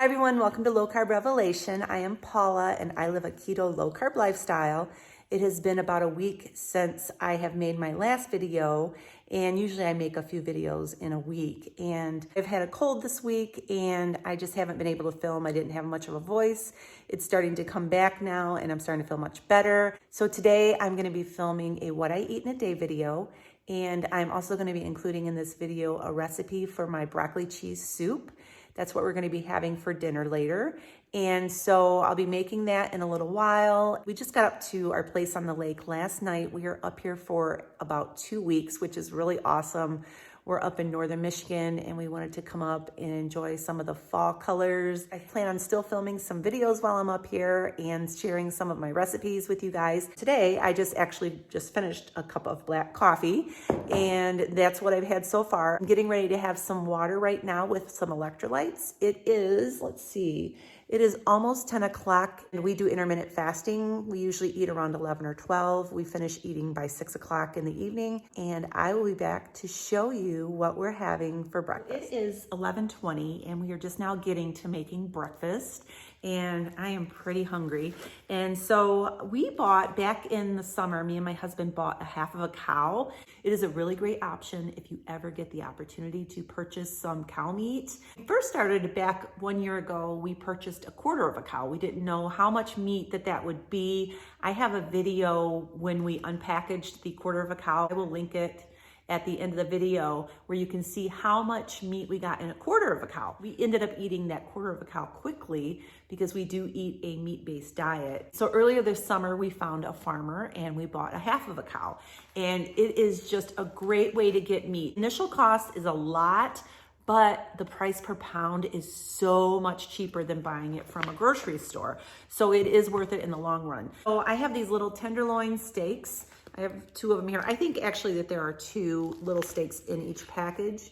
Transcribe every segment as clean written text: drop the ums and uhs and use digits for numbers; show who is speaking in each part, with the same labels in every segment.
Speaker 1: Hi everyone, welcome to Low Carb Revelation. I am Paula and I live a keto low carb lifestyle. It has been about a week since I have made my last video, and usually I make a few videos in a week. And I've had a cold this week and I just haven't been able to film. I didn't have much of a voice. It's starting to come back now and I'm starting to feel much better. So today I'm going to be filming a what I eat in a day video. And I'm also going to be including in this video a recipe for my broccoli cheese soup. That's what we're going to be having for dinner later. And so I'll be making that in a little while. We just got up to our place on the lake last night. We are up here for about 2 weeks, which is really awesome. We're up in northern Michigan and we wanted to come up and enjoy some of the fall colors. I plan on still filming some videos while I'm up here and sharing some of my recipes with you guys. Today, I actually just finished a cup of black coffee and that's what I've had so far. I'm getting ready to have some water right now with some electrolytes. It is, it is almost 10 o'clock and we do intermittent fasting. We usually eat around 11 or 12. We finish eating by 6 o'clock in the evening and I will be back to show you what we're having for breakfast. It is 11:20 and we are just now getting to making breakfast and I am pretty hungry. And so we bought back in the summer, me and my husband bought a half of a cow. It is a really great option if you ever get the opportunity to purchase some cow meat. We first started back 1 year ago, we purchased a quarter of a cow. We didn't know how much meat that would be. I have a video when we unpackaged the quarter of a cow. I will link it at the end of the video where you can see how much meat we got in a quarter of a cow. We ended up eating that quarter of a cow quickly because we do eat a meat-based diet. So earlier this summer, we found a farmer and we bought a half of a cow. And it is just a great way to get meat. Initial cost is a lot, but the price per pound is so much cheaper than buying it from a grocery store. So it is worth it in the long run. So I have these little tenderloin steaks. I have 2 of them here. I think actually that there are 2 little steaks in each package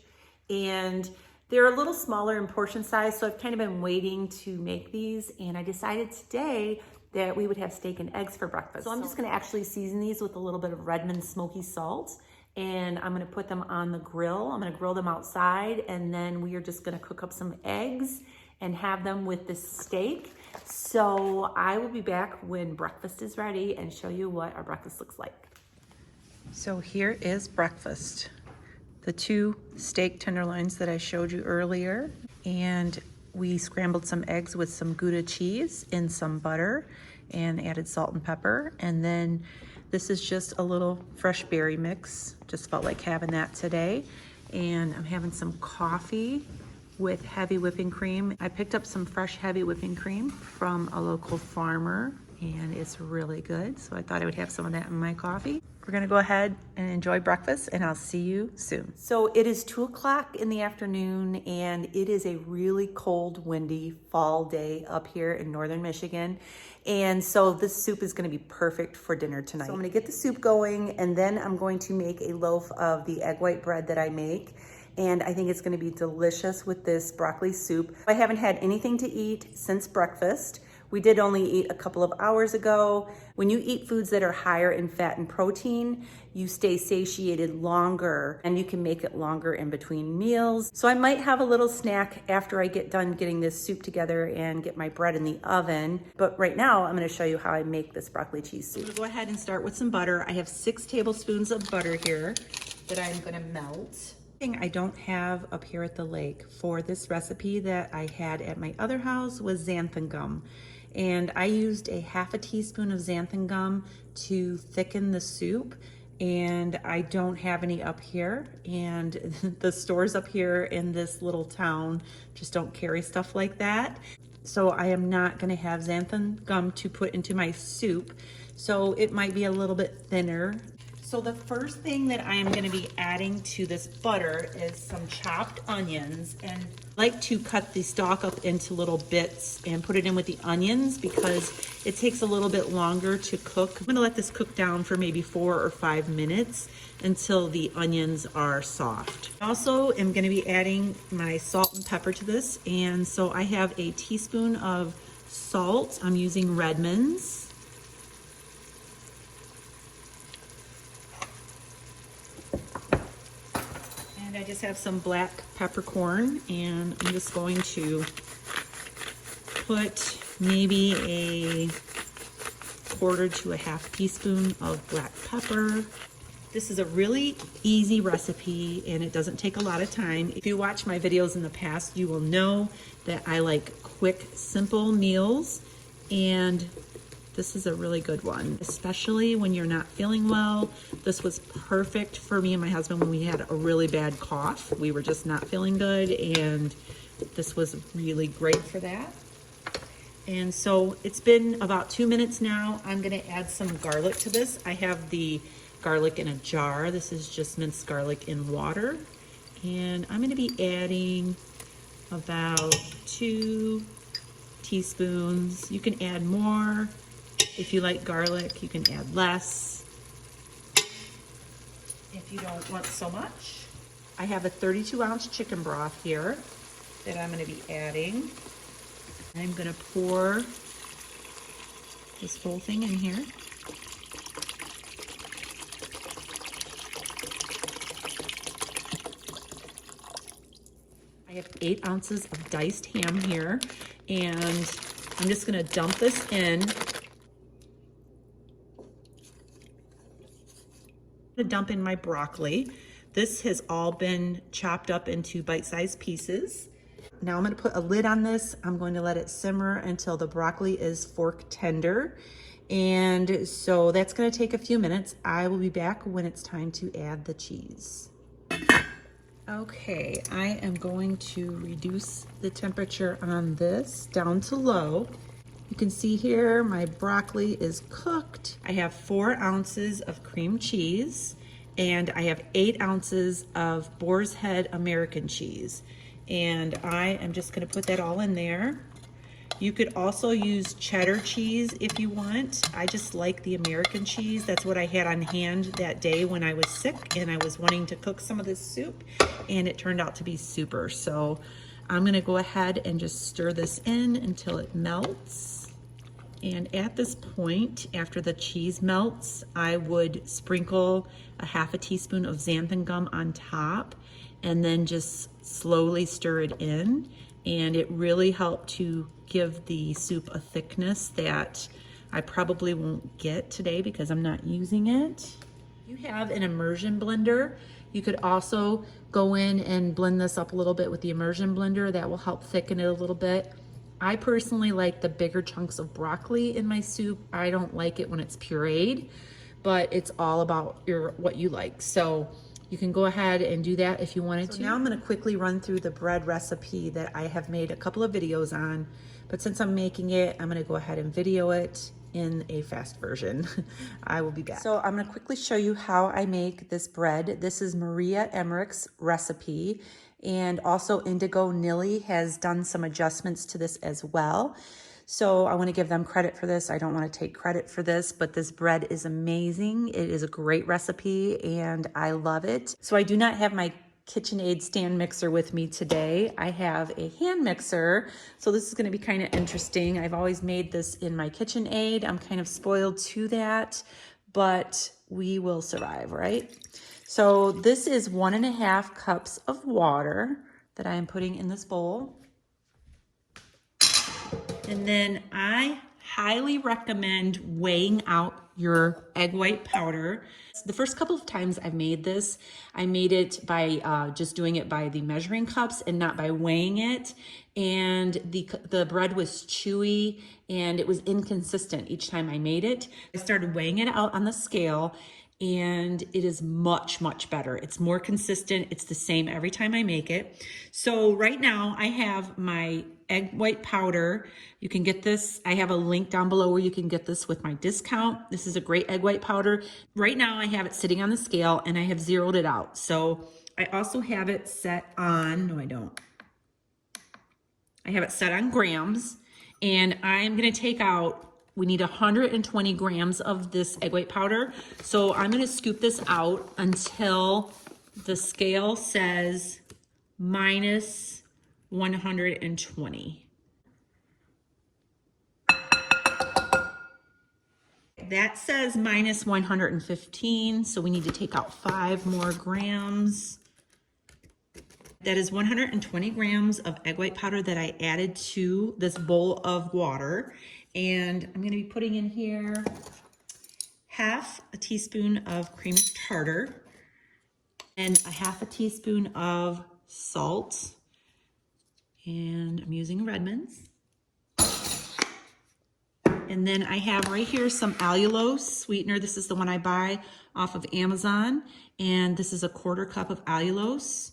Speaker 1: and they're a little smaller in portion size. So I've kind of been waiting to make these and I decided today that we would have steak and eggs for breakfast. So I'm just gonna actually season these with a little bit of Redmond smoky salt and I'm gonna put them on the grill. I'm gonna grill them outside and then we are just gonna cook up some eggs and have them with this steak. So I will be back when breakfast is ready and show you what our breakfast looks like. So here is breakfast. The 2 steak tenderloins that I showed you earlier, and we scrambled some eggs with some Gouda cheese and some butter and added salt and pepper. And then this is just a little fresh berry mix. Just felt like having that today. And I'm having some coffee with heavy whipping cream. I picked up some fresh heavy whipping cream from a local farmer and it's really good. So I thought I would have some of that in my coffee. We're gonna go ahead and enjoy breakfast and I'll see you soon. So it is 2 o'clock in the afternoon and it is a really cold, windy fall day up here in northern Michigan. And so this soup is gonna be perfect for dinner tonight. So I'm gonna get the soup going and then I'm going to make a loaf of the egg white bread that I make. And I think it's gonna be delicious with this broccoli soup. I haven't had anything to eat since breakfast. We did only eat a couple of hours ago. When you eat foods that are higher in fat and protein, you stay satiated longer and you can make it longer in between meals. So I might have a little snack after I get done getting this soup together and get my bread in the oven. But right now, I'm gonna show you how I make this broccoli cheese soup. I'm gonna go ahead and start with some butter. I have 6 tablespoons of butter here that I'm gonna melt. I don't have up here at the lake for this recipe that I had at my other house was xanthan gum. And I used a half a teaspoon of xanthan gum to thicken the soup. And I don't have any up here. And the stores up here in this little town just don't carry stuff like that. So I am not gonna have xanthan gum to put into my soup. So it might be a little bit thinner. So the first thing that I am gonna be adding to this butter is some chopped onions, and I like to cut the stalk up into little bits and put it in with the onions because it takes a little bit longer to cook. I'm gonna let this cook down for maybe 4 or 5 minutes until the onions are soft. I also am gonna be adding my salt and pepper to this, and so I have a teaspoon of salt. I'm using Redmond's. And I just have some black peppercorn and I'm just going to put maybe a quarter to a half teaspoon of black pepper. This is a really easy recipe and it doesn't take a lot of time. If you watch my videos in the past, you will know that I like quick, simple meals, and this is a really good one, especially when you're not feeling well. This was perfect for me and my husband when we had a really bad cough. We were just not feeling good, and this was really great for that. And so it's been about 2 minutes now. I'm gonna add some garlic to this. I have the garlic in a jar. This is just minced garlic in water. And I'm gonna be adding about 2 teaspoons. You can add more. If you like garlic, you can add less. If you don't want so much. I have a 32-ounce chicken broth here that I'm gonna be adding. I'm gonna pour this whole thing in here. I have 8 ounces of diced ham here, and I'm just gonna dump this in. I'm gonna dump in my broccoli. This has all been chopped up into bite-sized pieces. Now I'm gonna put a lid on this. I'm going to let it simmer until the broccoli is fork tender. And so that's gonna take a few minutes. I will be back when it's time to add the cheese. Okay, I am going to reduce the temperature on this down to low. You can see here my broccoli is cooked. I have 4 ounces of cream cheese, and I have 8 ounces of Boar's Head American cheese. And I am just gonna put that all in there. You could also use cheddar cheese if you want. I just like the American cheese. That's what I had on hand that day when I was sick and I was wanting to cook some of this soup, and it turned out to be super. So I'm gonna go ahead and just stir this in until it melts. And at this point, after the cheese melts, I would sprinkle a half a teaspoon of xanthan gum on top and then just slowly stir it in. And it really helped to give the soup a thickness that I probably won't get today because I'm not using it. You have an immersion blender. You could also go in and blend this up a little bit with the immersion blender. That will help thicken it a little bit. I personally like the bigger chunks of broccoli in my soup. I don't like it when it's pureed, but it's all about what you like. So you can go ahead and do that if you wanted to. Now I'm gonna quickly run through the bread recipe that I have made a couple of videos on, but since I'm making it, I'm gonna go ahead and video it in a fast version. I will be back. So I'm gonna quickly show you how I make this bread. This is Maria Emmerich's recipe, and also Indigo Nilly has done some adjustments to this as well. So I want to give them credit for this. I don't want to take credit for this, but this bread is amazing. It is a great recipe and I love it. So I do not have my KitchenAid stand mixer with me today. I have a hand mixer. So this is going to be kind of interesting. I've always made this in my KitchenAid. I'm kind of spoiled to that, but we will survive, right? So this is 1.5 cups of water that I am putting in this bowl. And then I highly recommend weighing out your egg white powder. The first couple of times I've made this, I made it by just doing it by the measuring cups and not by weighing it. And the bread was chewy and it was inconsistent each time I made it. I started weighing it out on the scale, and it is much, much better. It's more consistent. It's the same every time I make it. So right now I have my egg white powder. You can get this. I have a link down below where you can get this with my discount. This is a great egg white powder. Right now I have it sitting on the scale and I have zeroed it out. So I also have it set on, no I don't. I have it set on grams, and I'm gonna take out, we need 120 grams of this egg white powder. So I'm gonna scoop this out until the scale says minus 120. That says minus 115, so we need to take out 5 more grams. That is 120 grams of egg white powder that I added to this bowl of water. And I'm gonna be putting in here half a teaspoon of cream tartar and a half a teaspoon of salt. And I'm using Redmond's. And then I have right here some allulose sweetener. This is the one I buy off of Amazon. And this is a 1/4 cup of allulose.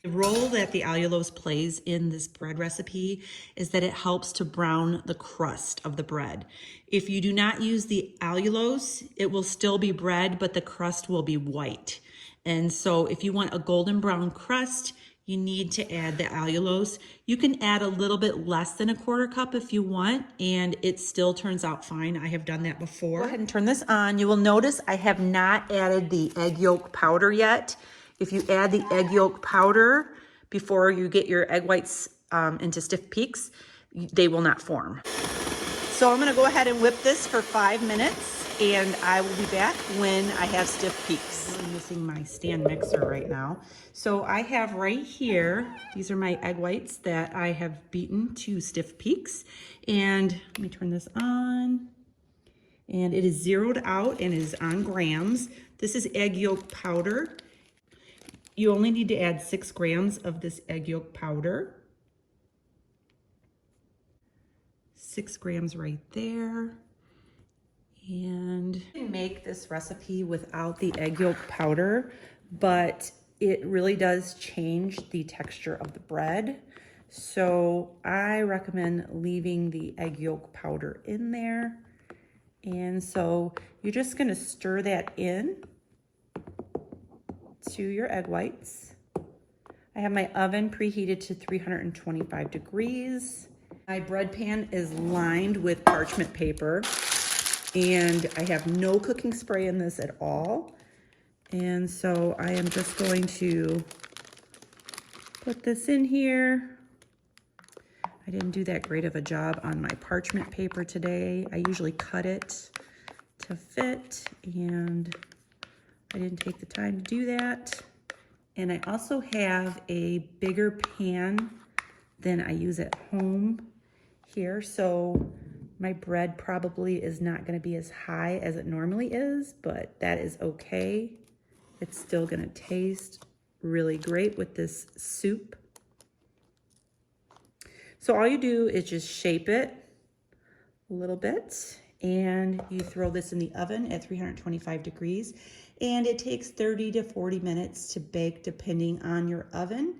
Speaker 1: The role that the allulose plays in this bread recipe is that it helps to brown the crust of the bread. If you do not use the allulose, it will still be bread, but the crust will be white. And so if you want a golden brown crust, you need to add the allulose. You can add a little bit less than a 1/4 cup if you want, and it still turns out fine. I have done that before. Go ahead and turn this on. You will notice I have not added the egg yolk powder yet. If you add the egg yolk powder before you get your egg whites into stiff peaks, they will not form. So I'm gonna go ahead and whip this for 5 minutes, and I will be back when I have stiff peaks. I'm using my stand mixer right now. So I have right here, these are my egg whites that I have beaten to stiff peaks. And let me turn this on. And it is zeroed out and it is on grams. This is egg yolk powder. You only need to add 6 grams of this egg yolk powder. 6 grams right there. And you can make this recipe without the egg yolk powder, but it really does change the texture of the bread. So I recommend leaving the egg yolk powder in there. And so you're just gonna stir that in to your egg whites. I have my oven preheated to 325 degrees. My bread pan is lined with parchment paper. And I have no cooking spray in this at all. And so I am just going to put this in here. I didn't do that great of a job on my parchment paper today. I usually cut it to fit, and I didn't take the time to do that. And I also have a bigger pan than I use at home here. So my bread probably is not going to be as high as it normally is, but that is okay. It's still going to taste really great with this soup. So all you do is just shape it a little bit, and you throw this in the oven at 325 degrees, and it takes 30 to 40 minutes to bake depending on your oven.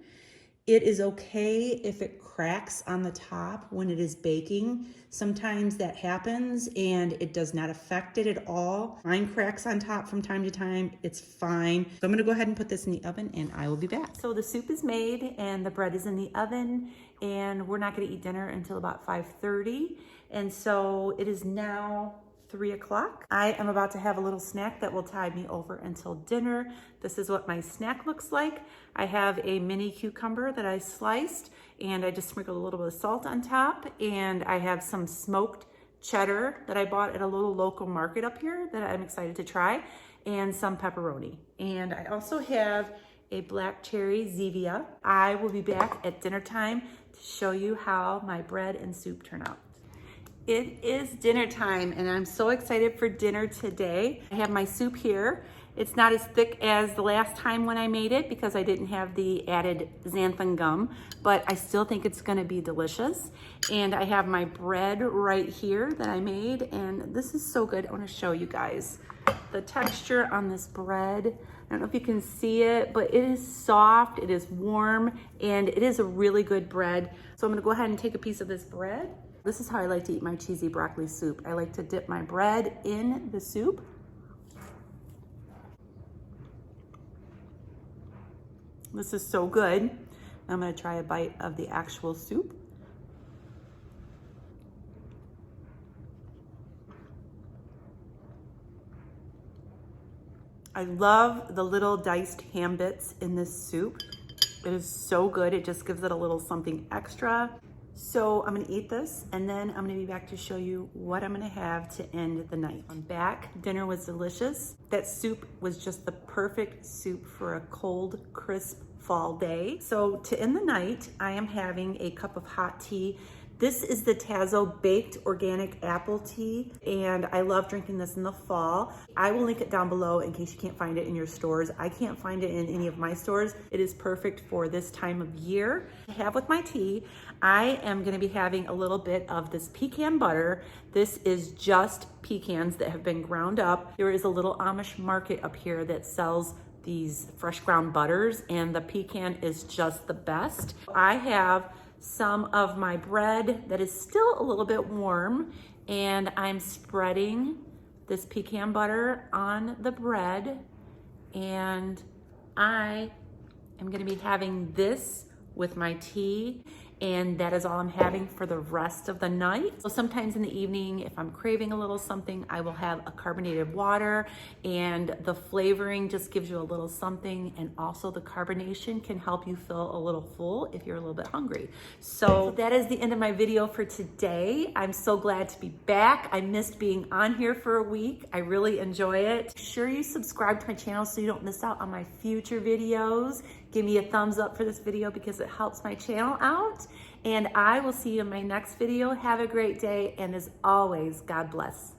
Speaker 1: It is okay if it cracks on the top when it is baking. Sometimes that happens and it does not affect it at all. Mine cracks on top from time to time. It's fine. So I'm gonna go ahead and put this in the oven and I will be back. So the soup is made and the bread is in the oven, and we're not gonna eat dinner until about 5:30. And so it is now 3 o'clock. I am about to have a little snack that will tide me over until dinner. This is what my snack looks like. I have a mini cucumber that I sliced, and I just sprinkled a little bit of salt on top, and I have some smoked cheddar that I bought at a little local market up here that I'm excited to try, and some pepperoni. And I also have a black cherry Zevia. I will be back at dinner time to show you how my bread and soup turn out. It is dinner time, and I'm so excited for dinner today. I have my soup here. It's not as thick as the last time when I made it because I didn't have the added xanthan gum, but I still think it's gonna be delicious. And I have my bread right here that I made, and this is so good. I wanna show you guys the texture on this bread. I don't know if you can see it, but it is soft, it is warm, and it is a really good bread. So I'm gonna go ahead and take a piece of this bread. This is how I like to eat my cheesy broccoli soup. I like to dip my bread in the soup. This is so good. I'm gonna try a bite of the actual soup. I love the little diced ham bits in this soup. It is so good. It just gives it a little something extra. So I'm gonna eat this, and then I'm gonna be back to show you what I'm gonna have to end the night. I'm back. Dinner was delicious. That soup was just the perfect soup for a cold, crisp fall day. So to end the night, I am having a cup of hot tea. This is the Tazo Baked Organic Apple Tea, and I love drinking this in the fall. I will link it down below in case you can't find it in your stores. I can't find it in any of my stores. It is perfect for this time of year. To have with my tea, I am gonna be having a little bit of this pecan butter. This is just pecans that have been ground up. There is a little Amish market up here that sells these fresh ground butters, and the pecan is just the best. I have some of my bread that is still a little bit warm, and I'm spreading this pecan butter on the bread, and I am going to be having this with my tea, and that is all I'm having for the rest of the night. So sometimes in the evening, if I'm craving a little something, I will have a carbonated water, and the flavoring just gives you a little something, and also the carbonation can help you feel a little full if you're a little bit hungry. So that is the end of my video for today. I'm so glad to be back. I missed being on here for a week. I really enjoy it. Make sure you subscribe to my channel so you don't miss out on my future videos. Give me a thumbs up for this video because it helps my channel out. And I will see you in my next video. Have a great day. And as always, God bless.